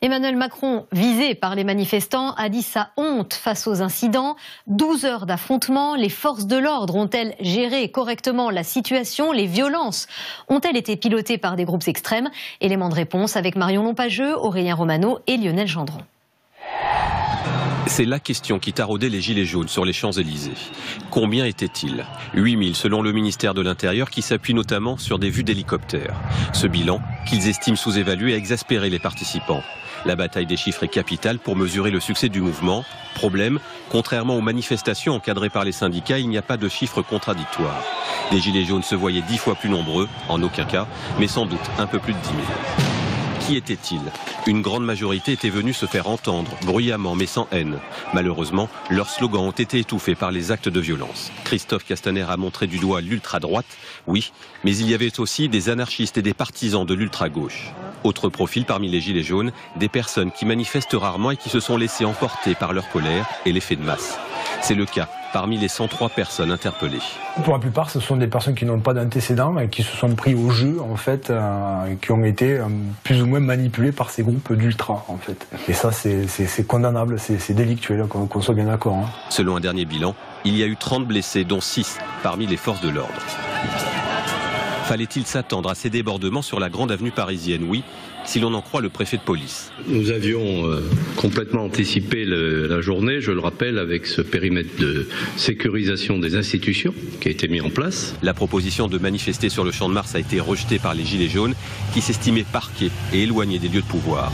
Emmanuel Macron, visé par les manifestants, a dit sa honte face aux incidents. 12 heures d'affrontement, les forces de l'ordre ont-elles géré correctement la situation? Les violences ont-elles été pilotées par des groupes extrêmes? Élément de réponse avec Marion Lompageux, Aurélien Romano et Lionel Gendron. C'est la question qui taraudait les Gilets jaunes sur les Champs-Élysées. Combien étaient-ils? 8000 selon le ministère de l'Intérieur qui s'appuie notamment sur des vues d'hélicoptères. Ce bilan, qu'ils estiment sous-évalué, a exaspéré les participants. La bataille des chiffres est capitale pour mesurer le succès du mouvement. Problème, contrairement aux manifestations encadrées par les syndicats, il n'y a pas de chiffres contradictoires. Les Gilets jaunes se voyaient 10 fois plus nombreux, en aucun cas, mais sans doute un peu plus de 10 000. Qui étaient-ils? Une grande majorité était venue se faire entendre, bruyamment mais sans haine. Malheureusement, leurs slogans ont été étouffés par les actes de violence. Christophe Castaner a montré du doigt l'ultra-droite, oui, mais il y avait aussi des anarchistes et des partisans de l'ultra-gauche. Autre profil parmi les Gilets jaunes, des personnes qui manifestent rarement et qui se sont laissées emporter par leur colère et l'effet de masse. C'est le cas parmi les 103 personnes interpellées. Pour la plupart, ce sont des personnes qui n'ont pas d'antécédents et qui se sont pris au jeu, en fait, qui ont été plus ou moins manipulés par ces groupes d'ultra, en fait. Et ça, c'est condamnable, c'est délictuel, qu'on soit bien d'accord. Hein. Selon un dernier bilan, il y a eu 30 blessés, dont 6 parmi les forces de l'ordre. Fallait-il s'attendre à ces débordements sur la grande avenue parisienne? Oui, si l'on en croit le préfet de police. Nous avions complètement anticipé la journée, je le rappelle, avec ce périmètre de sécurisation des institutions qui a été mis en place. La proposition de manifester sur le Champ de Mars a été rejetée par les Gilets jaunes qui s'estimaient parqués et éloignés des lieux de pouvoir.